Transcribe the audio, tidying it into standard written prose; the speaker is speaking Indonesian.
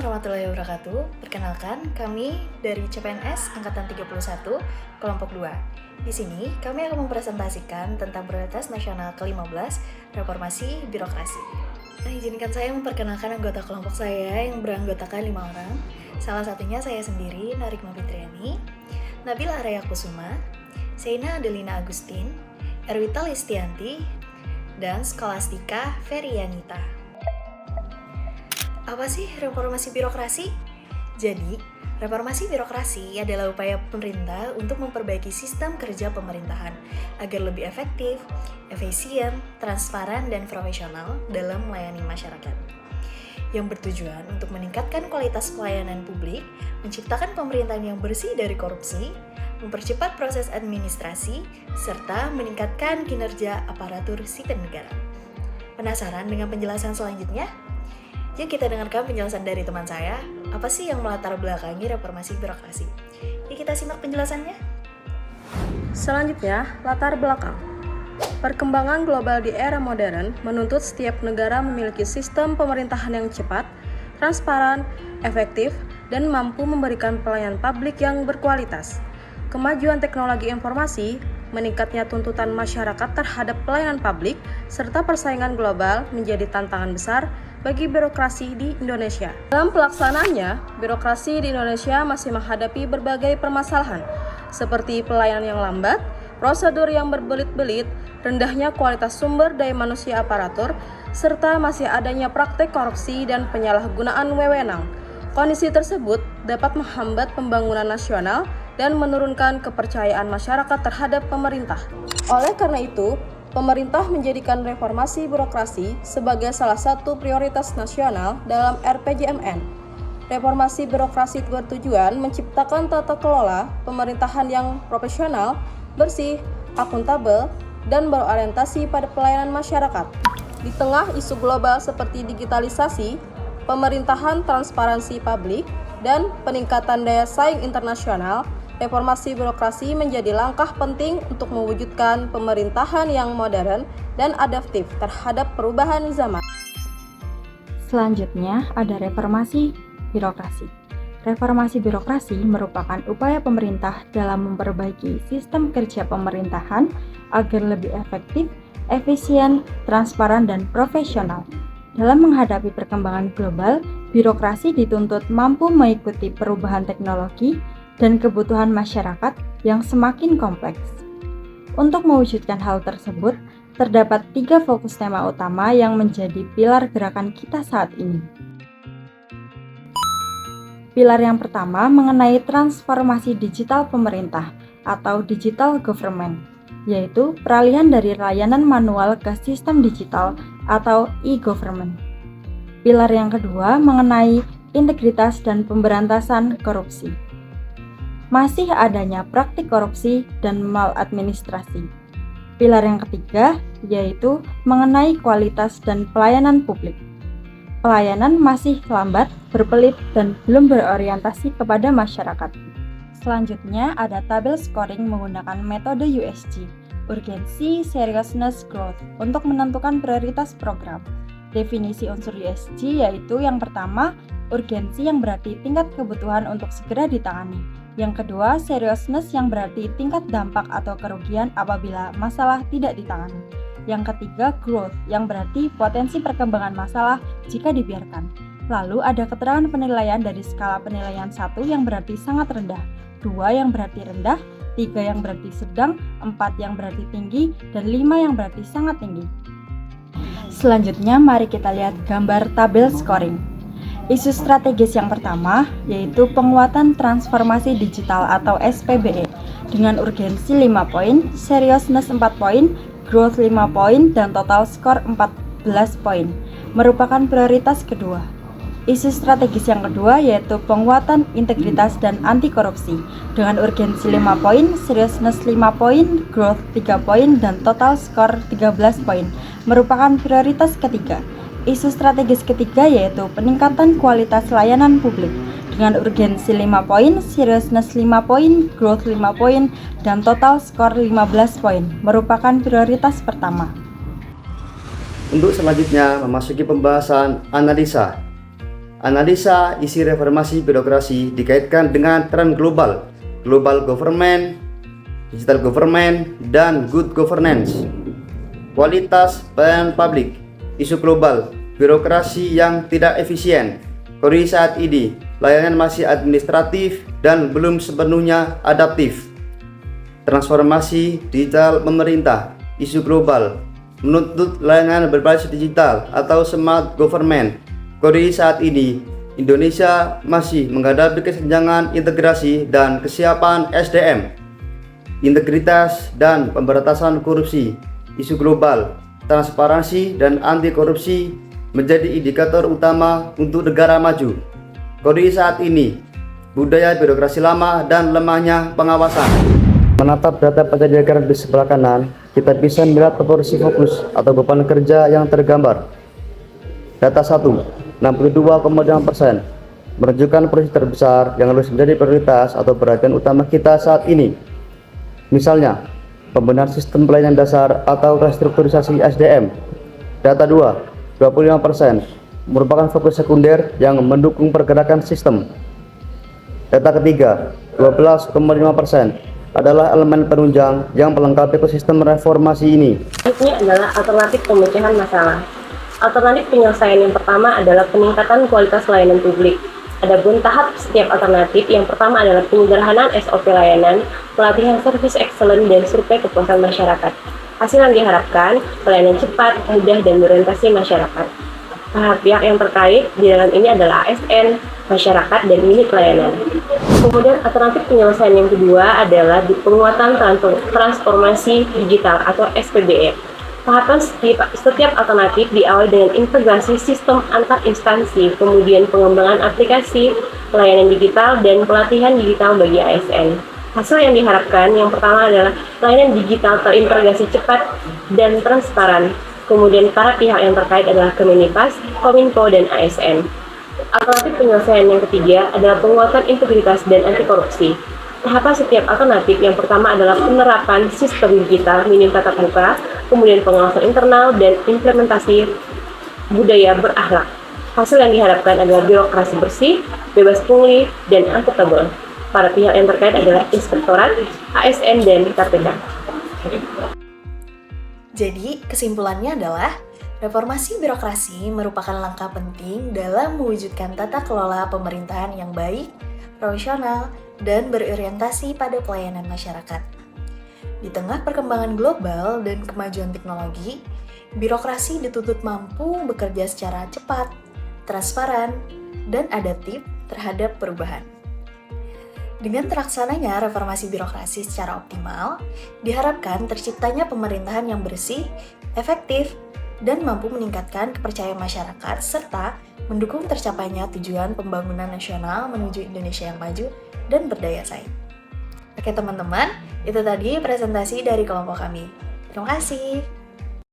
warahmatullahi wabarakatuh. Perkenalkan, kami dari CPNS Angkatan 31, kelompok 2. Di sini, kami akan mempresentasikan tentang Prioritas Nasional ke-15, Reformasi Birokrasi. Izinkan saya memperkenalkan anggota kelompok saya yang beranggotakan 5 orang. Salah satunya saya sendiri, Narikma Fitriani, Nabila Araya Kusuma, Seina Adelina Agustin, Erwita Listianti, dan Skolastika Ferianita. Apa sih reformasi birokrasi? Jadi, reformasi birokrasi adalah upaya pemerintah untuk memperbaiki sistem kerja pemerintahan agar lebih efektif, efisien, transparan, dan profesional dalam melayani masyarakat. Yang bertujuan untuk meningkatkan kualitas pelayanan publik, menciptakan pemerintahan yang bersih dari korupsi, mempercepat proses administrasi, serta meningkatkan kinerja aparatur sipil negara. Penasaran dengan penjelasan selanjutnya? Yuk kita dengarkan penjelasan dari teman saya, apa sih yang melatar belakangi reformasi birokrasi. Yuk kita simak penjelasannya. Selanjutnya, latar belakang. Perkembangan global di era modern menuntut setiap negara memiliki sistem pemerintahan yang cepat, transparan, efektif, dan mampu memberikan pelayanan publik yang berkualitas. Kemajuan teknologi informasi, meningkatnya tuntutan masyarakat terhadap pelayanan publik, serta persaingan global menjadi tantangan besar bagi birokrasi di Indonesia. Dalam pelaksanaannya, birokrasi di Indonesia masih menghadapi berbagai permasalahan, seperti pelayanan yang lambat, prosedur yang berbelit-belit, rendahnya kualitas sumber daya manusia aparatur, serta masih adanya praktek korupsi dan penyalahgunaan wewenang. Kondisi tersebut dapat menghambat pembangunan nasional dan menurunkan kepercayaan masyarakat terhadap pemerintah. Oleh karena itu, pemerintah menjadikan reformasi birokrasi sebagai salah satu prioritas nasional dalam RPJMN. Reformasi birokrasi bertujuan menciptakan tata kelola pemerintahan yang profesional, bersih, akuntabel, dan berorientasi pada pelayanan masyarakat. Di tengah isu global seperti digitalisasi, pemerintahan transparansi publik, dan peningkatan daya saing internasional, reformasi birokrasi menjadi langkah penting untuk mewujudkan pemerintahan yang modern dan adaptif terhadap perubahan zaman. Selanjutnya ada reformasi birokrasi. Reformasi birokrasi merupakan upaya pemerintah dalam memperbaiki sistem kerja pemerintahan agar lebih efektif, efisien, transparan, dan profesional. Dalam menghadapi perkembangan global, birokrasi dituntut mampu mengikuti perubahan teknologi dan kebutuhan masyarakat yang semakin kompleks. Untuk mewujudkan hal tersebut, terdapat 3 fokus tema utama yang menjadi pilar gerakan kita saat ini. Pilar yang pertama mengenai transformasi digital pemerintah atau digital government, yaitu peralihan dari layanan manual ke sistem digital atau e-government. Pilar yang kedua mengenai integritas dan pemberantasan korupsi. Masih adanya praktik korupsi dan maladministrasi. Pilar yang ketiga yaitu mengenai kualitas dan pelayanan publik. Pelayanan masih lambat, berbelit, dan belum berorientasi kepada masyarakat. Selanjutnya ada tabel scoring menggunakan metode USG, urgency, seriousness, growth, untuk menentukan prioritas program. Definisi unsur USG yaitu yang pertama, urgensi yang berarti tingkat kebutuhan untuk segera ditangani. Yang kedua, seriousness yang berarti tingkat dampak atau kerugian apabila masalah tidak ditangani. Yang ketiga, growth yang berarti potensi perkembangan masalah jika dibiarkan. Lalu ada keterangan penilaian dari skala penilaian 1 yang berarti sangat rendah, 2 yang berarti rendah, 3 yang berarti sedang, 4 yang berarti tinggi, dan 5 yang berarti sangat tinggi. Selanjutnya mari kita lihat gambar tabel scoring. Isu strategis yang pertama yaitu penguatan transformasi digital atau SPBE dengan urgensi 5 poin, seriousness 4 poin, growth 5 poin, dan total skor 14 poin, merupakan prioritas kedua. Isu strategis yang kedua yaitu penguatan integritas dan anti korupsi dengan urgensi 5 poin, seriousness 5 poin, growth 3 poin, dan total skor 13 poin, merupakan prioritas ketiga. Isu strategis ketiga yaitu peningkatan kualitas layanan publik dengan urgensi 5 poin, seriousness 5 poin, growth 5 poin, dan total skor 15 poin, merupakan prioritas pertama. Untuk selanjutnya memasuki pembahasan analisa. Analisa isi reformasi birokrasi dikaitkan dengan tren global, global government, digital government, dan good governance. Kualitas pelayanan publik, isu global, birokrasi yang tidak efisien. Kondisi saat ini, pelayanan masih administratif dan belum sepenuhnya adaptif. Transformasi digital pemerintah, isu global, menuntut layanan berbasis digital atau smart government. Kondisi saat ini, Indonesia masih menghadapi kesenjangan integrasi dan kesiapan SDM. Integritas dan pemberantasan korupsi, isu global, transparansi dan anti korupsi menjadi indikator utama untuk negara maju. Kondisi saat ini, budaya birokrasi lama dan lemahnya pengawasan. Menatap data penjajakan di sebelah kanan, kita bisa melihat proporsi fokus atau beban kerja yang tergambar. Data 1, 62,5%, menunjukkan porsi terbesar yang harus menjadi prioritas atau perhatian utama kita saat ini. Misalnya, pembenahan sistem pelayanan dasar atau restrukturisasi SDM. Data 2, 25%, merupakan fokus sekunder yang mendukung pergerakan sistem. Data ketiga, 12,5%, adalah elemen penunjang yang melengkapi ekosistem reformasi ini. Selanjutnya adalah alternatif pemecahan masalah. Alternatif penyelesaian yang pertama adalah peningkatan kualitas layanan publik. Adapun tahap setiap alternatif yang pertama adalah penyederhanaan SOP layanan, pelatihan service excellence, dan survei kepuasan masyarakat. Hasil yang diharapkan, pelayanan cepat, mudah, dan berorientasi masyarakat. Pihak yang terkait di dalam ini adalah ASN, masyarakat, dan unit pelayanan. Kemudian alternatif penyelesaian yang kedua adalah di penguatan transformasi digital atau SPBE. Tahapan setiap alternatif diawali dengan integrasi sistem antar instansi, kemudian pengembangan aplikasi, pelayanan digital, dan pelatihan digital bagi ASN. Hasil yang diharapkan yang pertama adalah pelayanan digital terintegrasi cepat dan transparan. Kemudian para pihak yang terkait adalah Kemenpas, Kominfo, dan ASN. Alternatif penyelesaian yang ketiga adalah penguatan integritas dan anti korupsi. Tahapan setiap alternatif yang pertama adalah penerapan sistem digital minim tatap muka, kemudian pengawasan internal, dan implementasi budaya berakhlak. Hasil yang diharapkan adalah birokrasi bersih, bebas pungli, dan akuntabel. Para pihak yang terkait adalah Inspektorat, ASN, dan KPK. Jadi, kesimpulannya adalah reformasi birokrasi merupakan langkah penting dalam mewujudkan tata kelola pemerintahan yang baik, profesional, dan berorientasi pada pelayanan masyarakat. Di tengah perkembangan global dan kemajuan teknologi, birokrasi dituntut mampu bekerja secara cepat, transparan, dan adaptif terhadap perubahan. Dengan terlaksananya reformasi birokrasi secara optimal, diharapkan terciptanya pemerintahan yang bersih, efektif, dan mampu meningkatkan kepercayaan masyarakat serta mendukung tercapainya tujuan pembangunan nasional menuju Indonesia yang maju dan berdaya saing. Oke teman-teman, itu tadi presentasi dari kelompok kami. Terima kasih.